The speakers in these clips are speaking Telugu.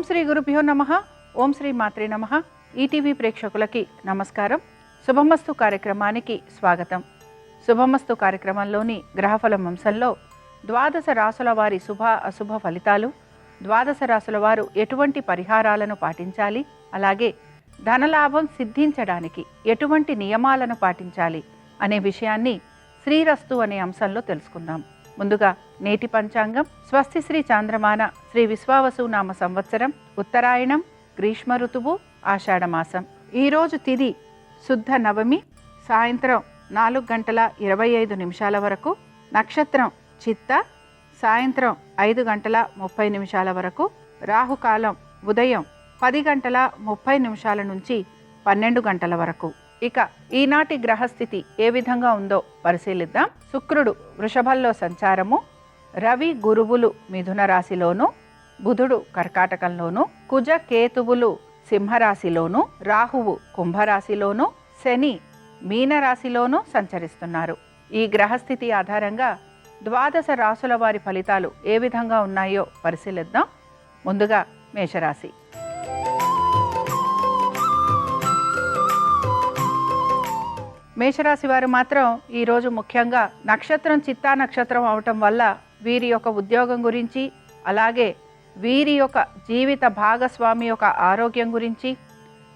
శ్రీ గురుభ్యో నమః. ఓం శ్రీ మాత్రే నమః. ఈటీవీ ప్రేక్షకులకి నమస్కారం. శుభమస్తు కార్యక్రమానికి స్వాగతం. శుభమస్తు కార్యక్రమంలోని గ్రహఫలం అంశంలో ద్వాదశ రాసుల వారి శుభ అశుభ ఫలితాలు, ద్వాదశ రాసుల వారు ఎటువంటి పరిహారాలను పాటించాలి, అలాగే ధనలాభం సిద్ధించడానికి ఎటువంటి నియమాలను పాటించాలి అనే విషయాన్ని శ్రీరస్తు అనే అంశంలో తెలుసుకుందాం. ముందుగా నేటి పంచాంగం. స్వస్తి శ్రీ చాంద్రమాన శ్రీ విశ్వావసు నామ సంవత్సరం, ఉత్తరాయణం, గ్రీష్మ ఋతువు, ఆషాఢమాసం. ఈరోజు తిథి శుద్ధ నవమి, సాయంత్రం 4:25 వరకు. నక్షత్రం చిత్త, సాయంత్రం 5:30 వరకు. రాహుకాలం ఉదయం 10:30 నుంచి 12 వరకు. ఇక ఈనాటి గ్రహస్థితి ఏ విధంగా ఉందో పరిశీలిద్దాం. శుక్రుడు వృషభంలో సంచారము, రవి గురువులు మిథున రాశిలోను, బుధుడు కర్కాటకంలోను, కుజ కేతువులు సింహరాశిలోను, రాహువు కుంభరాశిలోను, శని మీనరాశిలోను సంచరిస్తున్నారు. ఈ గ్రహస్థితి ఆధారంగా ద్వాదశ రాసుల వారి ఫలితాలు ఏ విధంగా ఉన్నాయో పరిశీలిద్దాం. ముందుగా మేషరాశి. మేషరాశి వారు మాత్రం ఈరోజు ముఖ్యంగా నక్షత్రం చిత్తా నక్షత్రం అవటం వల్ల వీరి యొక్క ఉద్యోగం గురించి, అలాగే వీరి యొక్క జీవిత భాగస్వామి యొక్క ఆరోగ్యం గురించి,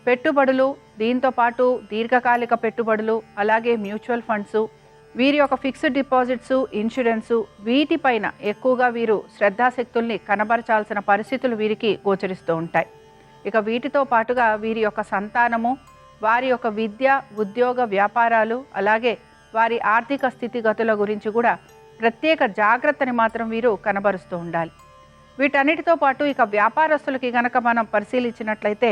పెట్టుబడులు, దీంతోపాటు దీర్ఘకాలిక పెట్టుబడులు, అలాగే మ్యూచువల్ ఫండ్స్, వీరి యొక్క ఫిక్స్డ్ డిపాజిట్స్, ఇన్సూరెన్సు, వీటిపైన ఎక్కువగా వీరు శ్రద్ధాశక్తుల్ని కనబరచాల్సిన పరిస్థితులు వీరికి గోచరిస్తూ ఉంటాయి. ఇక వీటితో పాటుగా వీరి యొక్క సంతానము, వారి యొక్క విద్య, ఉద్యోగ, వ్యాపారాలు, అలాగే వారి ఆర్థిక స్థితిగతుల గురించి కూడా ప్రత్యేక జాగ్రత్తని మాత్రం వీరు కనబరుస్తూ ఉండాలి. వీటన్నిటితో పాటు ఇక వ్యాపారస్తులకి గనక మనం పరిశీలించినట్లయితే,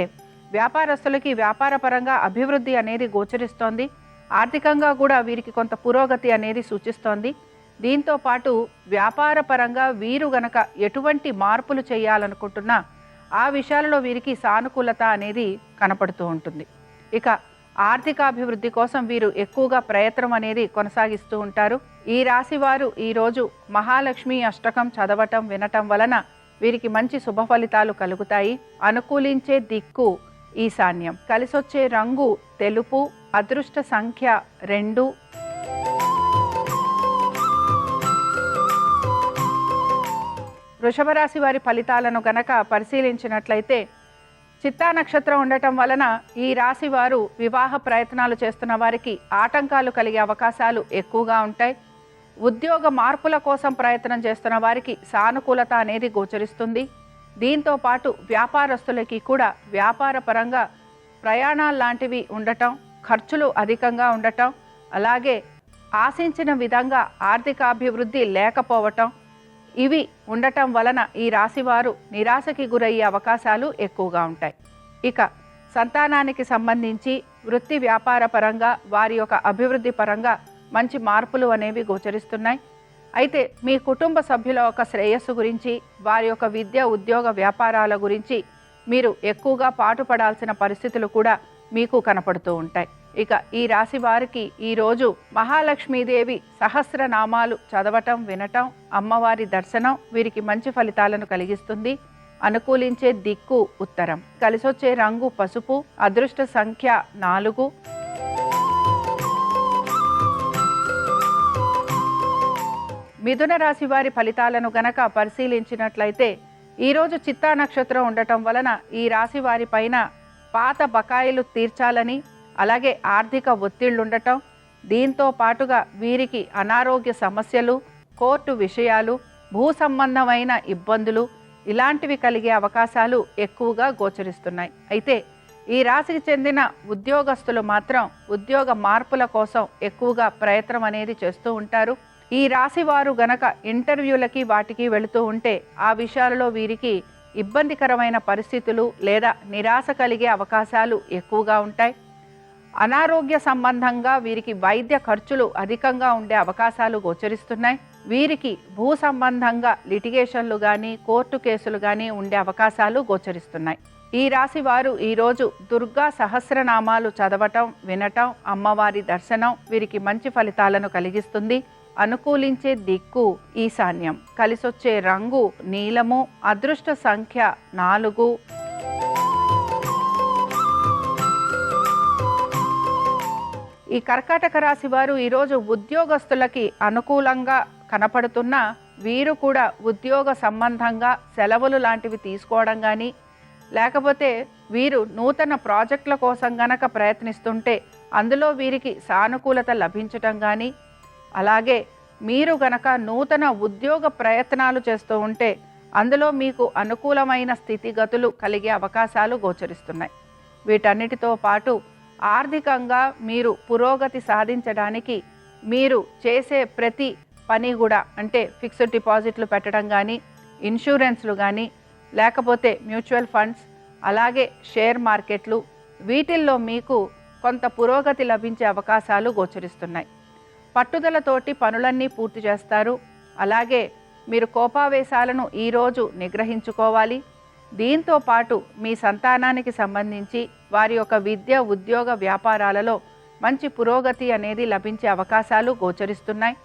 వ్యాపారస్తులకి వ్యాపారపరంగా అభివృద్ధి అనేది గోచరిస్తోంది. ఆర్థికంగా కూడా వీరికి కొంత పురోగతి అనేది సూచిస్తోంది. దీంతో పాటు వ్యాపారపరంగా వీరు గనక ఎటువంటి మార్పులు చేయాలనుకుంటున్నా ఆ విషయాలలో వీరికి సానుకూలత అనేది కనపడుతూ ఉంటుంది. ఇక ఆర్థికాభివృద్ధి కోసం వీరు ఎక్కువగా ప్రయత్నం అనేది కొనసాగిస్తూ ఉంటారు. ఈ రాశి వారు ఈరోజు మహాలక్ష్మి అష్టకం చదవటం, వినటం వలన వీరికి మంచి శుభ ఫలితాలు కలుగుతాయి. అనుకూలించే దిక్కు ఈశాన్యం. కలిసొచ్చే రంగు తెలుపు. అదృష్ట సంఖ్య 2. వృషభ రాశి వారి ఫలితాలను గనక పరిశీలించినట్లయితే, చిత్తా నక్షత్రం ఉండటం వలన ఈ రాశి వారు వివాహ ప్రయత్నాలు చేస్తున్న వారికి ఆటంకాలు కలిగే అవకాశాలు ఎక్కువగా ఉంటాయి. ఉద్యోగ మార్పుల కోసం ప్రయత్నం చేస్తున్న వారికి సానుకూలత అనేది గోచరిస్తుంది. దీంతో పాటు వ్యాపారస్తులకి కూడా వ్యాపార పరంగా ప్రయాణాలు లాంటివి ఉండటం, ఖర్చులు అధికంగా ఉండటం, అలాగే ఆశించిన విధంగా ఆర్థికాభివృద్ధి లేకపోవటం, ఇవి ఉండటం వలన ఈ రాశివారు నిరాశకి గురయ్యే అవకాశాలు ఎక్కువగా ఉంటాయి. ఇక సంతానానికి సంబంధించి వృత్తి వ్యాపార పరంగా వారి యొక్క అభివృద్ధి పరంగా మంచి మార్పులు అనేవి గోచరిస్తున్నాయి. అయితే మీ కుటుంబ సభ్యుల యొక్క శ్రేయస్సు గురించి, వారి యొక్క విద్య, ఉద్యోగ, వ్యాపారాల గురించి మీరు ఎక్కువగా పాటుపడాల్సిన పరిస్థితులు కూడా మీకు కనపడుతూ ఉంటాయి. ఇక ఈ రాశి వారికి ఈరోజు మహాలక్ష్మీదేవి సహస్రనామాలు చదవటం, వినటం, అమ్మవారి దర్శనం వీరికి మంచి ఫలితాలను కలిగిస్తుంది. అనుకూలించే దిక్కు ఉత్తరం. కలిసొచ్చే రంగు పసుపు. అదృష్ట సంఖ్య 4. మిథున రాశి వారి ఫలితాలను గనక పరిశీలించినట్లయితే, ఈరోజు చిత్తా నక్షత్రం ఉండటం వలన ఈ రాశి వారి పైన పాత బకాయిలు తీర్చాలని, అలాగే ఆర్థిక ఒత్తిళ్లుండటం, దీంతో పాటుగా వీరికి అనారోగ్య సమస్యలు, కోర్టు విషయాలు, భూ సంబంధమైన ఇబ్బందులు ఇలాంటివి కలిగే అవకాశాలు ఎక్కువగా గోచరిస్తున్నాయి. అయితే ఈ రాశికి చెందిన ఉద్యోగస్తులు మాత్రం ఉద్యోగ మార్పుల కోసం ఎక్కువగా ప్రయత్నం అనేది చేస్తూ ఉంటారు. ఈ రాశి వారు గనక ఇంటర్వ్యూలకి వాటికి వెళుతూ ఉంటే ఆ విషయాలలో వీరికి ఇబ్బందికరమైన పరిస్థితులు లేదా నిరాశ కలిగే అవకాశాలు ఎక్కువగా ఉంటాయి. అనారోగ్య సంబంధంగా వీరికి వైద్య ఖర్చులు అధికంగా ఉండే అవకాశాలు గోచరిస్తున్నాయి. వీరికి భూ సంబంధంగా లిటిగేషన్లు కానీ, కోర్టు కేసులు కానీ ఉండే అవకాశాలు గోచరిస్తున్నాయి. ఈ రాశి వారు ఈరోజు దుర్గా సహస్రనామాలు చదవటం, వినటం, అమ్మవారి దర్శనం వీరికి మంచి ఫలితాలను కలిగిస్తుంది. అనుకూలించే దిక్కు ఈశాన్యం. కలిసొచ్చే రంగు నీలము. అదృష్ట సంఖ్య 4. ఈ కర్కాటక రాశి వారు ఈరోజు ఉద్యోగస్తులకి అనుకూలంగా కనపడుతున్న వీరు కూడా ఉద్యోగ సంబంధంగా సెలవులు లాంటివి తీసుకోవడం కానీ, లేకపోతే వీరు నూతన ప్రాజెక్టుల కోసం గనక ప్రయత్నిస్తుంటే అందులో వీరికి సానుకూలత లభించటం కానీ, అలాగే మీరు గనక నూతన ఉద్యోగ ప్రయత్నాలు చేస్తూ ఉంటే అందులో మీకు అనుకూలమైన స్థితిగతులు కలిగే అవకాశాలు గోచరిస్తున్నాయి. వీటన్నిటితో పాటు ఆర్థికంగా మీరు పురోగతి సాధించడానికి మీరు చేసే ప్రతి పని కూడా, అంటే ఫిక్స్డ్ డిపాజిట్లు పెట్టడం కానీ, ఇన్సూరెన్స్లు కానీ, లేకపోతే మ్యూచువల్ ఫండ్స్, అలాగే షేర్ మార్కెట్లు, వీటిల్లో మీకు కొంత పురోగతి లభించే అవకాశాలు గోచరిస్తున్నాయి. పట్టుదలతోటి పనులన్నీ పూర్తి చేస్తారు. అలాగే మీరు కోపావేశాలను ఈరోజు నిగ్రహించుకోవాలి. దీంతో పాటు మీ సంతానానికి సంబంధించి వారి యొక్క విద్య, ఉద్యోగ, వ్యాపారాలలో మంచి పురోగతి అనేది లభించే అవకాశాలు గోచరిస్తున్నాయి.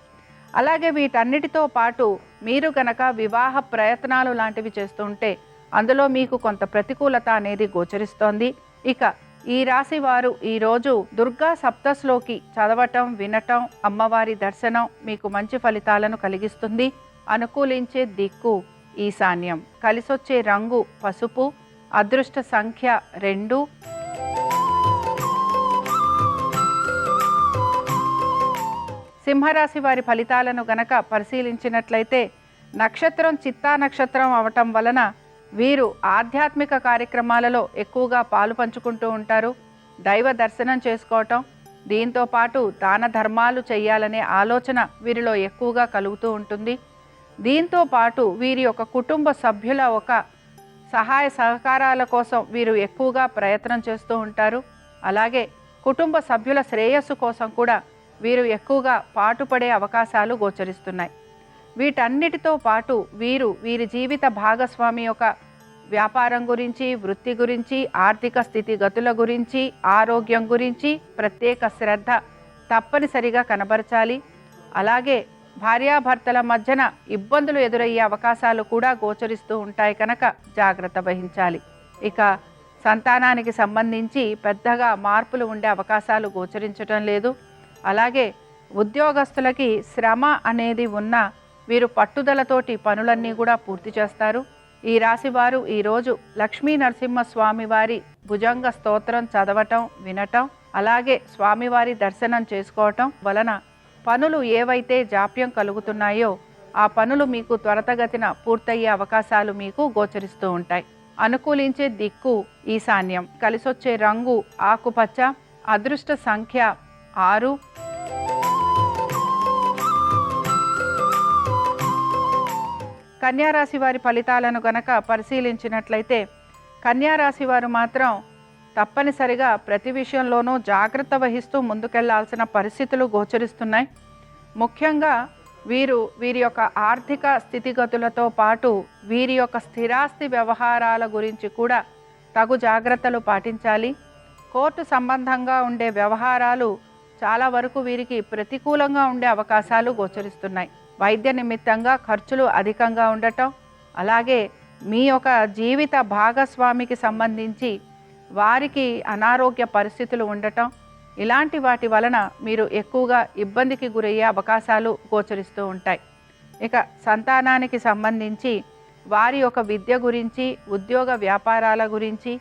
అలాగే వీటన్నిటితో పాటు మీరు గనక వివాహ ప్రయత్నాలు లాంటివి చేస్తుంటే అందులో మీకు కొంత ప్రతికూలత అనేది గోచరిస్తోంది. ఇక ఈ రాశి వారు ఈరోజు దుర్గా సప్తశ్లోకి చదవటం, వినటం, అమ్మవారి దర్శనం మీకు మంచి ఫలితాలను కలిగిస్తుంది. అనుకూలించే దిక్కు ఈశాన్యం. కలిసొచ్చే రంగు పసుపు. అదృష్ట సంఖ్య 2. సింహరాశి వారి ఫలితాలను గనక పరిశీలించినట్లయితే నక్షత్రం చిత్తా నక్షత్రం అవటం వలన వీరు ఆధ్యాత్మిక కార్యక్రమాలలో ఎక్కువగా పాలు పంచుకుంటూ ఉంటారు. దైవ దర్శనం చేసుకోవటం, దీంతో పాటు దాన ధర్మాలు చేయాలనే ఆలోచన వీరిలో ఎక్కువగా కలుగుతూ ఉంటుంది. దీంతో పాటు వీరి యొక్క కుటుంబ సభ్యుల ఒక సహాయ సహకారాల కోసం వీరు ఎక్కువగా ప్రయత్నం చేస్తూ ఉంటారు. అలాగే కుటుంబ సభ్యుల శ్రేయస్సు కోసం కూడా వీరు ఎక్కువగా పాటుపడే అవకాశాలు గోచరిస్తున్నాయి. వీటన్నిటితో పాటు వీరి జీవిత భాగస్వామి యొక్క వ్యాపారం గురించి, వృత్తి గురించి, ఆర్థిక స్థితిగతుల గురించి, ఆరోగ్యం గురించి ప్రత్యేక శ్రద్ధ తప్పనిసరిగా కనబరచాలి. అలాగే భార్యాభర్తల మధ్యన ఇబ్బందులు ఎదురయ్యే అవకాశాలు కూడా గోచరిస్తూ ఉంటాయి కనుక జాగ్రత్త వహించాలి. ఇక సంతానానికి సంబంధించి పెద్దగా మార్పులు ఉండే అవకాశాలు గోచరించడం లేదు. అలాగే ఉద్యోగస్తులకి శ్రమ అనేది ఉన్న వీరు పట్టుదలతోటి పనులన్నీ కూడా పూర్తి చేస్తారు. ఈ రాశి వారు ఈరోజు లక్ష్మీ నరసింహస్వామి వారి భుజంగ స్తోత్రం చదవటం, వినటం, అలాగే స్వామివారి దర్శనం చేసుకోవటం వలన పనులు ఏవైతే జాప్యం కలుగుతున్నాయో ఆ పనులు మీకు త్వరితగతిన పూర్తయ్యే అవకాశాలు మీకు గోచరిస్తూ ఉంటాయి. అనుకూలించే దిక్కు ఈశాన్యం. కలిసొచ్చే రంగు ఆకుపచ్చ. అదృష్ట సంఖ్య 6. కన్యారాశి వారి ఫలితాలను గనక పరిశీలించినట్లయితే కన్యారాశి వారు మాత్రం తప్పనిసరిగా ప్రతి విషయంలోనూ జాగ్రత్త వహిస్తూ ముందుకెళ్లాల్సిన పరిస్థితులు గోచరిస్తున్నాయి. ముఖ్యంగా వీరి యొక్క ఆర్థిక స్థితిగతులతో పాటు వీరి యొక్క స్థిరాస్తి వ్యవహారాల గురించి కూడా తగు జాగ్రత్తలు పాటించాలి. కోర్టు సంబంధంగా ఉండే వ్యవహారాలు చాలా వరకు వీరికి ప్రతికూలంగా ఉండే అవకాశాలు గోచరిస్తున్నాయి. వైద్య నిమిత్తంగా ఖర్చులు అధికంగా ఉండటం, అలాగే మీ యొక్క జీవిత భాగస్వామికి సంబంధించి వారికి అనారోగ్య పరిస్థితులు ఉండటం, ఇలాంటి వాటి వలన మీరు ఎక్కువగా ఇబ్బందికి గురయ్యే అవకాశాలు గోచరిస్తూ ఉంటాయి. ఇక సంతానానికి సంబంధించి వారి యొక్క విద్య గురించి, ఉద్యోగ వ్యాపారాల గురించి,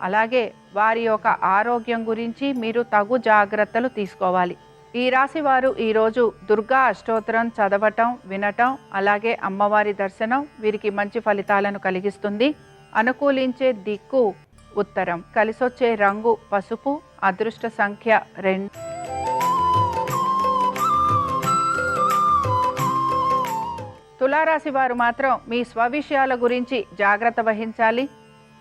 అలాగే వారి యొక్క ఆరోగ్యం గురించి మీరు తగు జాగ్రత్తలు తీసుకోవాలి. ఈ రాశి వారు ఈరోజు దుర్గా అష్టోత్తరం చదవటం, వినటం, అలాగే అమ్మవారి దర్శనం వీరికి మంచి ఫలితాలను కలిగిస్తుంది. అనుకూలించే దిక్కు ఉత్తరం. కలిసొచ్చే రంగు పసుపు. అదృష్ట సంఖ్య 2. తులారాశి వారు మాత్రం మీ స్వవిషయాల గురించి జాగ్రత్త వహించాలి.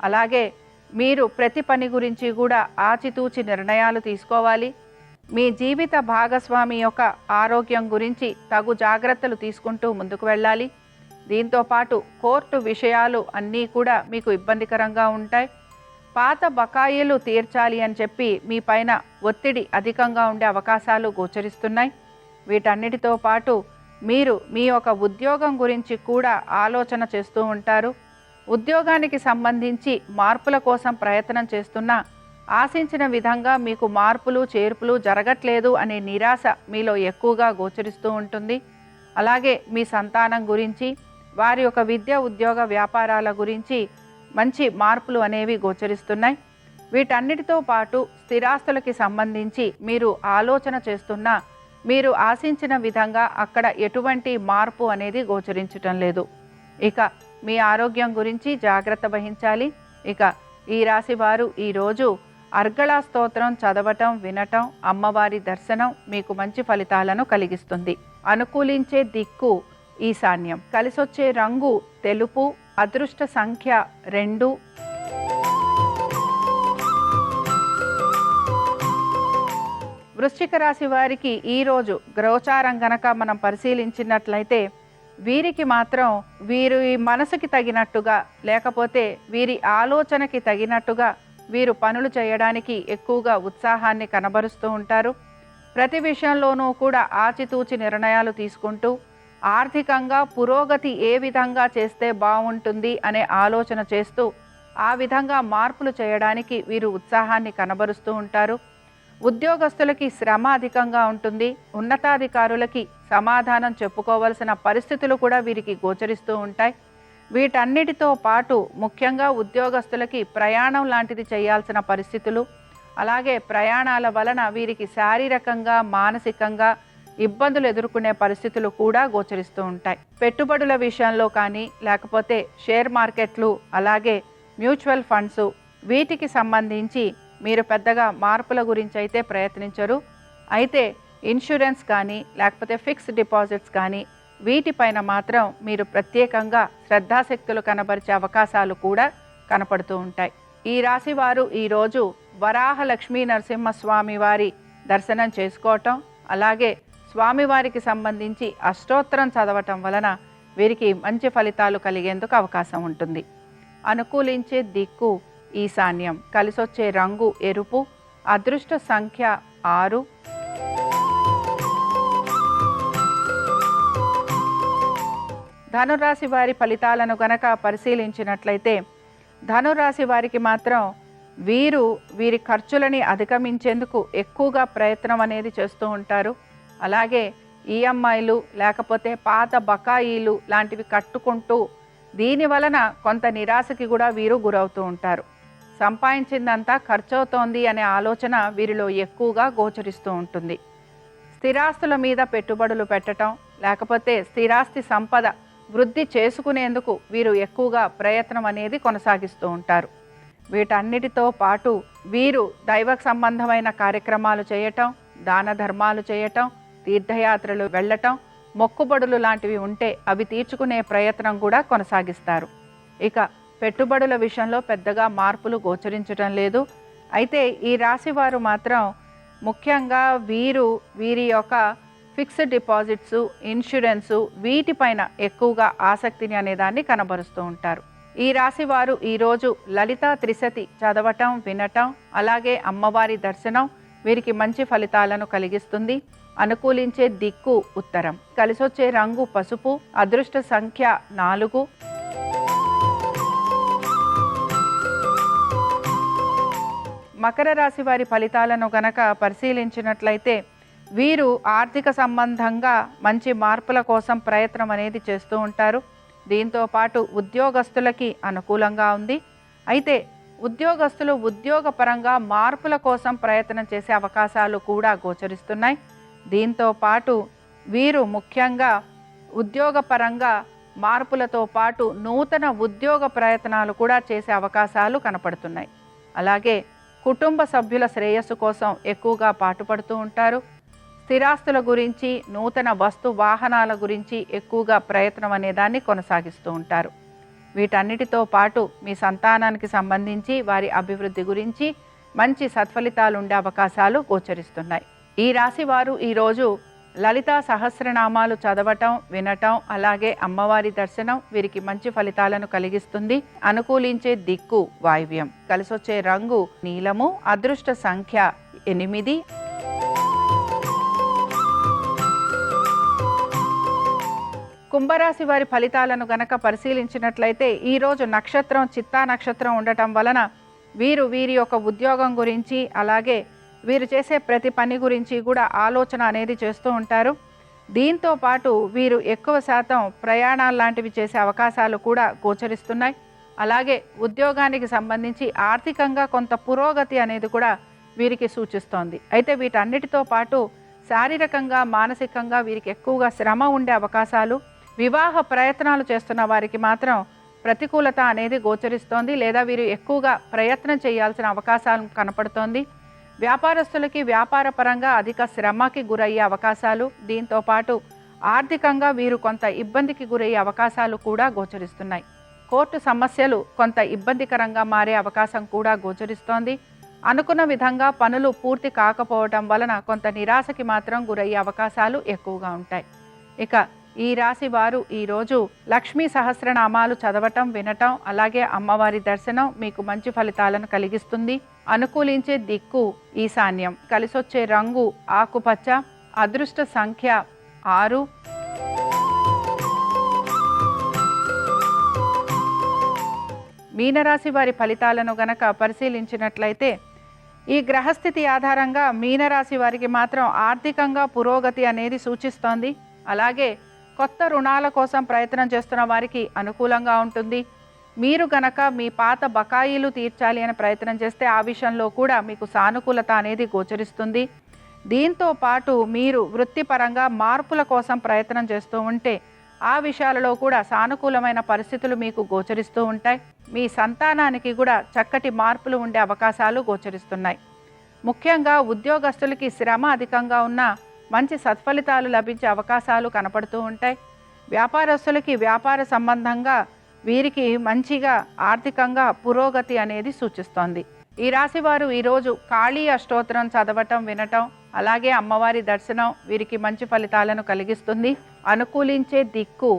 అలాగే మీరు ప్రతి పని గురించి కూడా ఆచితూచి నిర్ణయాలు తీసుకోవాలి. మీ జీవిత భాగస్వామి యొక్క ఆరోగ్యం గురించి తగు జాగ్రత్తలు తీసుకుంటూ ముందుకు వెళ్ళాలి. దీంతోపాటు కోర్టు విషయాలు అన్నీ కూడా మీకు ఇబ్బందికరంగా ఉంటాయి. పాత బకాయిలు తీర్చాలి అని చెప్పి మీ పైన ఒత్తిడి అధికంగా ఉండే అవకాశాలు గోచరిస్తున్నాయి. వీటన్నిటితో పాటు మీరు మీ యొక్క ఉద్యోగం గురించి కూడా ఆలోచన చేస్తూ ఉంటారు. ఉద్యోగానికి సంబంధించి మార్పుల కోసం ప్రయత్నం చేస్తున్నా ఆశించిన విధంగా మీకు మార్పులు చేర్పులు జరగట్లేదు అనే నిరాశ మీలో ఎక్కువగా గోచరిస్తూ ఉంటుంది. అలాగే మీ సంతానం గురించి, వారి యొక్క విద్య ఉద్యోగ వ్యాపారాల గురించి మంచి మార్పులు అనేవి గోచరిస్తున్నాయి. వీటన్నిటితో పాటు స్థిరాస్తులకి సంబంధించి మీరు ఆలోచన చేస్తున్నా మీరు ఆశించిన విధంగా అక్కడ ఎటువంటి మార్పు అనేది గోచరించటం లేదు. ఇక మీ ఆరోగ్యం గురించి జాగ్రత్త వహించాలి. ఇక ఈ రాశి వారు ఈరోజు అర్గళ స్తోత్రం చదవటం, వినటం, అమ్మవారి దర్శనం మీకు మంచి ఫలితాలను కలిగిస్తుంది. అనుకూలించే దిక్కు ఈశాన్యం. కలిసొచ్చే రంగు తెలుపు. అదృష్ట సంఖ్య 2. వృశ్చిక రాశి వారికి ఈరోజు గ్రోచారం గనక మనం పరిశీలించినట్లయితే వీరికి మాత్రం వీరి మనసుకి తగినట్టుగా లేకపోతే వీరి ఆలోచనకి తగినట్టుగా వీరు పనులు చేయడానికి ఎక్కువగా ఉత్సాహాన్ని కనబరుస్తూ ఉంటారు. ప్రతి విషయంలోనూ కూడా ఆచితూచి నిర్ణయాలు తీసుకుంటూ ఆర్థికంగా పురోగతి ఏ విధంగా చేస్తే బాగుంటుంది అనే ఆలోచన చేస్తూ ఆ విధంగా మార్పులు చేయడానికి వీరు ఉత్సాహాన్ని కనబరుస్తూ ఉంటారు. ఉద్యోగస్తులకి శ్రమ అధికంగా ఉంటుంది. ఉన్నతాధికారులకి సమాధానం చెప్పుకోవలసిన పరిస్థితులు కూడా వీరికి గోచరిస్తూ ఉంటాయి. వీటన్నిటితో పాటు ముఖ్యంగా ఉద్యోగస్తులకి ప్రయాణం లాంటిది చేయాల్సిన పరిస్థితులు, అలాగే ప్రయాణాల వలన వీరికి శారీరకంగా మానసికంగా ఇబ్బందులు ఎదుర్కొనే పరిస్థితులు కూడా గోచరిస్తూ ఉంటాయి. పెట్టుబడుల విషయంలో కానీ లేకపోతే షేర్ మార్కెట్లు అలాగే మ్యూచువల్ ఫండ్స్ వీటికి సంబంధించి మీరు పెద్దగా మార్పుల గురించి అయితే ప్రయత్నించరు. అయితే ఇన్సూరెన్స్ కానీ లేకపోతే ఫిక్స్డ్ డిపాజిట్స్ కానీ వీటిపైన మాత్రం మీరు ప్రత్యేకంగా శ్రద్ధాశక్తులు కనబరిచే అవకాశాలు కూడా కనపడుతూ ఉంటాయి. ఈ రాశి వారు ఈరోజు వరాహ లక్ష్మీ నరసింహస్వామి వారి దర్శనం చేసుకోవటం, అలాగే స్వామివారికి సంబంధించి అష్టోత్తరం చదవటం వలన వీరికి మంచి ఫలితాలు కలిగేందుకు అవకాశం ఉంటుంది. అనుకూలించే దిక్కు ఈశాన్యం. కలిసొచ్చే రంగు ఎరుపు. అదృష్ట సంఖ్య 6. ధనురాశి వారి ఫలితాలను గనక పరిశీలించినట్లయితే ధనురాశి వారికి మాత్రం వీరి ఖర్చులని అధిగమించేందుకు ఎక్కువగా ప్రయత్నం అనేది చేస్తూ ఉంటారు. అలాగే ఈఎంఐలు లేకపోతే పాత బకాయిలు లాంటివి కట్టుకుంటూ దీని వలన కొంత నిరాశకి కూడా వీరు గురవుతూ ఉంటారు. సంపాదించిందంతా ఖర్చవుతోంది అనే ఆలోచన వీరిలో ఎక్కువగా గోచరిస్తూ ఉంటుంది. స్థిరాస్తుల మీద పెట్టుబడులు పెట్టడం లేకపోతే స్థిరాస్తి సంపద వృద్ధి చేసుకునేందుకు వీరు ఎక్కువగా ప్రయత్నం అనేది కొనసాగిస్తూ ఉంటారు. వీటన్నిటితో పాటు వీరు దైవ సంబంధమైన కార్యక్రమాలు చేయటం, దాన ధర్మాలు చేయటం, తీర్థయాత్రలు వెళ్ళటం, మొక్కుబడులు లాంటివి ఉంటే అవి తీర్చుకునే ప్రయత్నం కూడా కొనసాగిస్తారు. ఇక పెట్టుబడుల విషయంలో పెద్దగా మార్పులు గోచరించడం లేదు. అయితే ఈ రాశి వారు మాత్రం ముఖ్యంగా వీరి యొక్క ఫిక్స్డ్ డిపాజిట్స్, ఇన్సూరెన్సు వీటిపైన ఎక్కువగా ఆసక్తిని అనేదాన్ని కనబరుస్తూ ఉంటారు. ఈ రాశి వారు ఈరోజు లలితా త్రిశతి చదవటం, వినటం, అలాగే అమ్మవారి దర్శనం వీరికి మంచి ఫలితాలను కలిగిస్తుంది. అనుకూలించే దిక్కు ఉత్తరం. కలిసొచ్చే రంగు పసుపు. అదృష్ట సంఖ్య 4. మకర రాశి వారి ఫలితాలను గనక పరిశీలించినట్లయితే వీరు ఆర్థిక సంబంధంగా మంచి మార్పుల కోసం ప్రయత్నం అనేది చేస్తూ ఉంటారు. దీంతో పాటు ఉద్యోగస్తులకి అనుకూలంగా ఉంది. అయితే ఉద్యోగస్తులు ఉద్యోగపరంగా మార్పుల కోసం ప్రయత్నం చేసే అవకాశాలు కూడా గోచరిస్తున్నాయి. దీంతో పాటు వీరు ముఖ్యంగా ఉద్యోగపరంగా మార్పులతో పాటు నూతన ఉద్యోగ ప్రయత్నాలు కూడా చేసే అవకాశాలు కనపడుతున్నాయి. అలాగే కుటుంబ సభ్యుల శ్రేయస్సు కోసం ఎక్కువగా పాటుపడుతూ ఉంటారు. స్థిరాస్తుల గురించి, నూతన వస్తు వాహనాల గురించి ఎక్కువగా ప్రయత్నం అనేదాన్ని కొనసాగిస్తూ ఉంటారు. వీటన్నిటితో పాటు మీ సంతానానికి సంబంధించి వారి అభివృద్ధి గురించి మంచి సత్ఫలితాలు ఉండే అవకాశాలు గోచరిస్తున్నాయి. ఈ రాశి వారు ఈరోజు లలితా సహస్రనామాలు చదవటం, వినటం, అలాగే అమ్మవారి దర్శనం వీరికి మంచి ఫలితాలను కలిగిస్తుంది. అనుకూలించే దిక్కు వాయువ్యం. కలిసొచ్చే రంగు నీలము. అదృష్ట సంఖ్య 8. కుంభరాశి వారి ఫలితాలను గనక పరిశీలించినట్లయితే ఈరోజు నక్షత్రం చిత్తా నక్షత్రం ఉండటం వలన వీరి యొక్క ఉద్యోగం గురించి అలాగే వీరు చేసే ప్రతి పని గురించి కూడా ఆలోచన అనేది చేస్తూ ఉంటారు. దీంతో పాటు వీరు ఎక్కువ శాతం ప్రయాణాలు లాంటివి చేసే అవకాశాలు కూడా గోచరిస్తున్నాయి. అలాగే ఉద్యోగానికి సంబంధించి ఆర్థికంగా కొంత పురోగతి అనేది కూడా వీరికి సూచిస్తోంది. అయితే వీటన్నిటితో పాటు శారీరకంగా మానసికంగా వీరికి ఎక్కువగా శ్రమ ఉండే అవకాశాలు, వివాహ ప్రయత్నాలు చేస్తున్న వారికి మాత్రం ప్రతికూలత అనేది గోచరిస్తోంది, లేదా వీరు ఎక్కువగా ప్రయత్నం చేయాల్సిన అవకాశాలు కనపడుతోంది. వ్యాపారస్తులకి వ్యాపార పరంగా అధిక శ్రమకి గురయ్యే అవకాశాలు, దీంతో పాటు ఆర్థికంగా వీరు కొంత ఇబ్బందికి గురయ్యే అవకాశాలు కూడా గోచరిస్తున్నాయి. కోర్టు సమస్యలు కొంత ఇబ్బందికరంగా మారే అవకాశం కూడా గోచరిస్తోంది. అనుకున్న విధంగా పనులు పూర్తి కాకపోవటం వలన కొంత నిరాశకి మాత్రం గురయ్యే అవకాశాలు ఎక్కువగా ఉంటాయి. ఇక ఈ రాశి వారు ఈరోజు లక్ష్మీ సహస్రనామాలు చదవటం, వినటం, అలాగే అమ్మవారి దర్శనం మీకు మంచి ఫలితాలను కలిగిస్తుంది. అనుకూలించే దిక్కు ఈశాన్యం, కలిసొచ్చే రంగు ఆకుపచ్చ, అదృష్ట సంఖ్య 6. మీనరాశి వారి ఫలితాలను గనక పరిశీలించినట్లయితే ఈ గ్రహస్థితి ఆధారంగా మీనరాశి వారికి మాత్రం ఆర్థికంగా పురోగతి అనేది సూచిస్తోంది. అలాగే కొత్త రుణాల కోసం ప్రయత్నం చేస్తున్న వారికి అనుకూలంగా ఉంటుంది. మీరు గనక మీ పాత బకాయిలు తీర్చాలి అని ప్రయత్నం చేస్తే ఆ విషయంలో కూడా మీకు సానుకూలత అనేది గోచరిస్తుంది. దీంతో పాటు మీరు వృత్తిపరంగా మార్పుల కోసం ప్రయత్నం చేస్తూ ఉంటే ఆ విషయాలలో కూడా సానుకూలమైన పరిస్థితులు మీకు గోచరిస్తూ ఉంటాయి. మీ సంతానానికి కూడా చక్కటి మార్పులు ఉండే అవకాశాలు గోచరిస్తున్నాయి. ముఖ్యంగా ఉద్యోగస్తులకి శ్రమ అధికంగా ఉన్న మంచి సత్ఫలితాలు లభించే అవకాశాలు కనపడుతూ ఉంటాయి. వ్యాపారస్తులకి వ్యాపార సంబంధంగా వీరికి మంచిగా ఆర్థికంగా పురోగతి అనేది సూచిస్తోంది. ఈ రాశి వారు ఈరోజు కాళీ అష్టోత్తరం చదవటం, వినటం, అలాగే అమ్మవారి దర్శనం వీరికి మంచి ఫలితాలను కలిగిస్తుంది. అనుకూలించే దిక్కు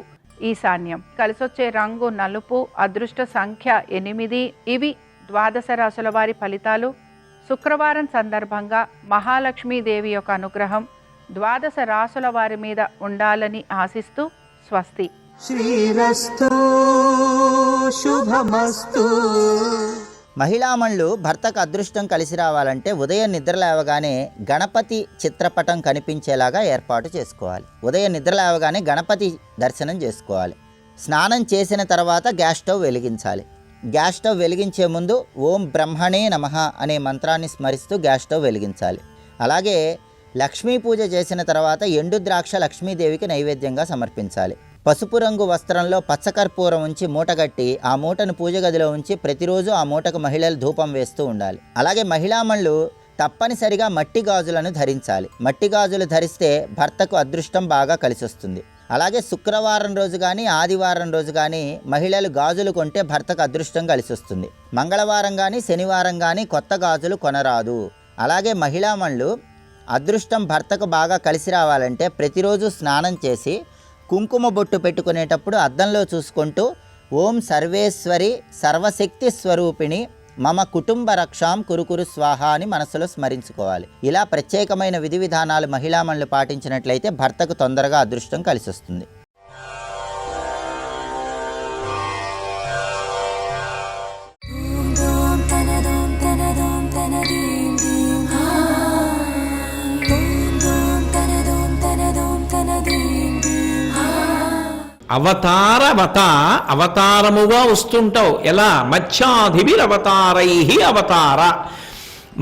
ఈశాన్యం, కలిసొచ్చే రంగు నలుపు, అదృష్ట సంఖ్య 8. ఇవి ద్వాదశ రాశుల వారి ఫలితాలు. శుక్రవారం సందర్భంగా మహాలక్ష్మీదేవి యొక్క అనుగ్రహం ద్వాదశ రాశుల వారి మీద ఉండాలని ఆశిస్తూ స్వస్తి. శ్రీరస్తు శుభమస్తు. మహిళామణులు భర్తకు అదృష్టం కలిసి రావాలంటే ఉదయం నిద్ర లేవగానే గణపతి చిత్రపటం కనిపించేలాగా ఏర్పాటు చేసుకోవాలి. ఉదయం నిద్ర లేవగానే గణపతి దర్శనం చేసుకోవాలి. స్నానం చేసిన తర్వాత గ్యాస్ స్టవ్ వెలిగించాలి. గ్యాస్ స్టవ్ వెలిగించే ముందు ఓం బ్రహ్మణే నమః అనే మంత్రాన్ని స్మరిస్తూ గ్యాస్ స్టవ్ వెలిగించాలి. అలాగే లక్ష్మీ పూజ చేసిన తర్వాత ఎండు ద్రాక్ష లక్ష్మీదేవికి నైవేద్యంగా సమర్పించాలి. పసుపు రంగు వస్త్రంలో పచ్చకర్పూరం ఉంచి మూటగట్టి ఆ మూటను పూజ గదిలో ఉంచి ప్రతిరోజు ఆ మూటకు మహిళలు ధూపం వేస్తూ ఉండాలి. అలాగే మహిళామణులు తప్పనిసరిగా మట్టి గాజులను ధరించాలి. మట్టి గాజులు ధరిస్తే భర్తకు అదృష్టం బాగా కలిసి వస్తుంది. అలాగే శుక్రవారం రోజు కానీ ఆదివారం రోజు కానీ మహిళలు గాజులు కొంటే భర్తకు అదృష్టం కలిసి వస్తుంది. మంగళవారం కానీ శనివారం కానీ కొత్త గాజులు కొనరాదు. అలాగే మహిళామణులు అదృష్టం భర్తకు బాగా కలిసి రావాలంటే ప్రతిరోజు స్నానం చేసి కుంకుమ బొట్టు పెట్టుకునేటప్పుడు అద్దంలో చూసుకుంటూ ఓం సర్వేశ్వరి సర్వశక్తి స్వరూపిణి మమ కుటుంబ రక్షాం కురుకురు స్వాహ అని మనసులో స్మరించుకోవాలి. ఇలా ప్రత్యేకమైన విధి విధానాలు మహిళామణులు పాటించినట్లయితే భర్తకు తొందరగా అదృష్టం కలిసి వస్తుంది. అవతారముగా వస్తుంటావు. ఎలా? మత్స్యాధిభిరవతారై అవతార.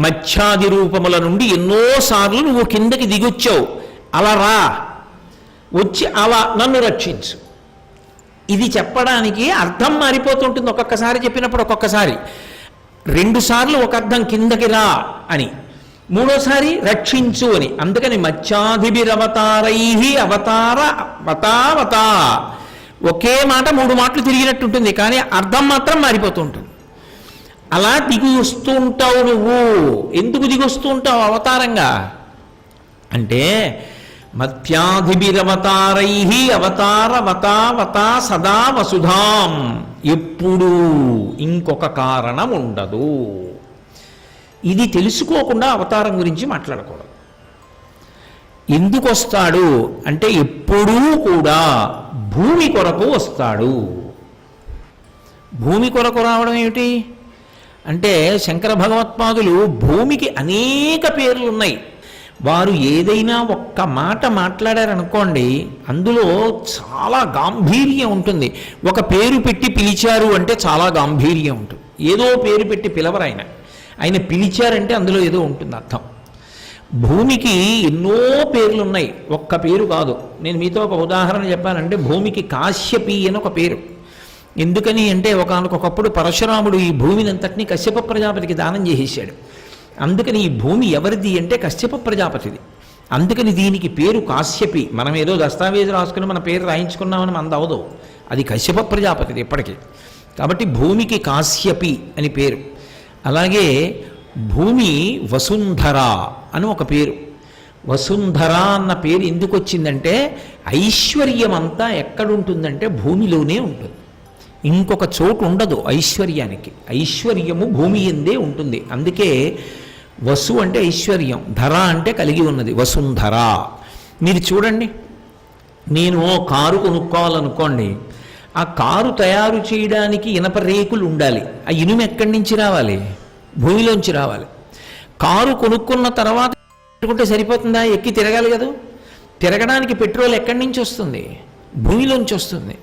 మత్స్యాది రూపముల నుండి ఎన్నోసార్లు నువ్వు కిందకి దిగొచ్చావు. అలా రా, వచ్చి అలా నన్ను రక్షించు. ఇది చెప్పడానికి అర్థం మారిపోతుంటుంది. ఒక్కొక్కసారి చెప్పినప్పుడు ఒక్కొక్కసారి 2 సార్లు ఒక అర్థం కిందకి రా అని, మూడోసారి రక్షించు అని. అందుకని మత్స్యాధిభిరవతారై అవతార వతావత. ఒకే మాట 3 మాటలు తిరిగినట్టుంటుంది, కానీ అర్థం మాత్రం మారిపోతూ ఉంటుంది. అలా దిగి వస్తూ ఉంటావు. నువ్వు ఎందుకు దిగొస్తూ ఉంటావు అవతారంగా అంటే మత్స్యాధిభిరవతారై అవతార వతావత సదా వసుధాం. ఎప్పుడూ ఇంకొక కారణం ఉండదు. ఇది తెలుసుకోకుండా అవతారం గురించి మాట్లాడకూడదు. ఎందుకు వస్తాడు అంటే ఎప్పుడూ కూడా భూమి కొరకు వస్తాడు. భూమి కొరకు రావడం ఏమిటి అంటే శంకర భగవత్పాదులు భూమికి అనేక పేర్లు ఉన్నాయి. వారు ఏదైనా ఒక్క మాట మాట్లాడారనుకోండి, అందులో చాలా గాంభీర్యం ఉంటుంది. ఒక పేరు పెట్టి పిలిచారు అంటే చాలా గాంభీర్యం ఉంటుంది. ఏదో పేరు పెట్టి పిలవరు ఆయన పిలిచారంటే అందులో ఏదో ఉంటుంది అర్థం. భూమికి ఎన్నో పేర్లు ఉన్నాయి, ఒక్క పేరు కాదు. నేను మీతో ఒక ఉదాహరణ చెప్పానంటే భూమికి కాశ్యపి అని ఒక పేరు. ఎందుకని అంటే ఒకనకొకప్పుడు పరశురాముడు ఈ భూమిని అంతటినీ కశ్యప ప్రజాపతికి దానం చేసేసాడు. అందుకని ఈ భూమి ఎవరిది అంటే కశ్యప ప్రజాపతిది. అందుకని దీనికి పేరు కాశ్యపి. మనం ఏదో దస్తావేజు రాసుకుని మన పేరు రాయించుకున్నామని మనది అవదు, అది కశ్యప ప్రజాపతిది ఇప్పటికీ. కాబట్టి భూమికి కాశ్యపి అని పేరు. అలాగే భూమి వసుంధర అని ఒక పేరు. వసుంధర అన్న పేరు ఎందుకు వచ్చిందంటే ఐశ్వర్యం అంతా ఎక్కడుంటుందంటే భూమిలోనే ఉంటుంది, ఇంకొక చోటు ఉండదు ఐశ్వర్యానికి. ఐశ్వర్యము భూమి ఎందే ఉంటుంది. అందుకే వసు అంటే ఐశ్వర్యం, ధర అంటే కలిగి ఉన్నది, వసుంధర. మీరు చూడండి, నేను కారు కొనుక్కోవాలనుకోండి, ఆ కారు తయారు చేయడానికి ఇనప రేకులు ఉండాలి. ఆ ఇనుము ఎక్కడి నుంచి రావాలి? భూమిలోంచి రావాలి. కారు కొనుక్కున్న తర్వాత పెట్టుకుంటే సరిపోతుందా? ఎక్కి తిరగాలి కదా. తిరగడానికి పెట్రోల్ ఎక్కడి నుంచి వస్తుంది? భూమిలోంచి వస్తుంది.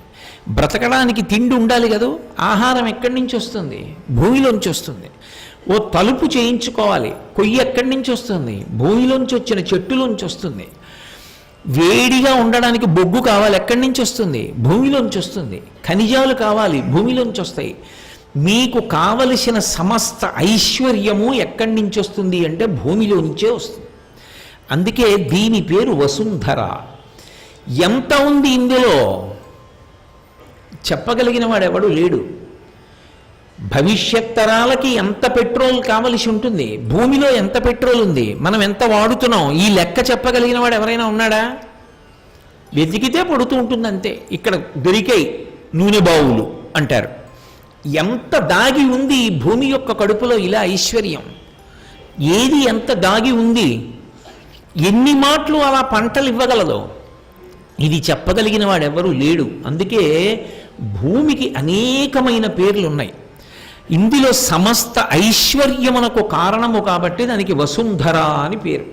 బ్రతకడానికి తిండి ఉండాలి కదా, ఆహారం ఎక్కడి నుంచి వస్తుంది? భూమిలోంచి వస్తుంది. ఓ తలుపు చేయించుకోవాలి, కొయ్యి ఎక్కడి నుంచి వస్తుంది? భూమిలోంచి వచ్చిన చెట్టులోంచి వస్తుంది. వేడిగా ఉండడానికి బొగ్గు కావాలి, ఎక్కడి నుంచి వస్తుంది? భూమిలోంచి వస్తుంది. ఖనిజాలు కావాలి, భూమిలోంచి వస్తాయి. మీకు కావలసిన సమస్త ఐశ్వర్యము ఎక్కడి నుంచి వస్తుంది అంటే భూమిలోంచే వస్తుంది. అందుకే దీని పేరు వసుంధర. ఎంత ఉంది ఇందులో చెప్పగలిగిన వాడెవడు లేడు. భవిష్యత్ తరాలకి ఎంత పెట్రోల్ కావలసి ఉంటుంది, భూమిలో ఎంత పెట్రోల్ ఉంది, మనం ఎంత వాడుతున్నాం, ఈ లెక్క చెప్పగలిగిన వాడు ఎవరైనా ఉన్నాడా? వెతికితే పడుతూ ఉంటుంది అంతే. ఇక్కడ దొరికాయి నూనె బావులు అంటారు. ఎంత దాగి ఉంది ఈ భూమి యొక్క కడుపులో ఇలా ఐశ్వర్యం, ఏది ఎంత దాగి ఉంది, ఎన్ని మాటలు అలా పంటలు ఇవ్వగలదో ఇది చెప్పగలిగిన వాడెవరూ లేడు. అందుకే భూమికి అనేకమైన పేర్లు ఉన్నాయి. ఇందులో సమస్త ఐశ్వర్యమునకు కారణము కాబట్టి దానికి వసుంధర అని పేరు.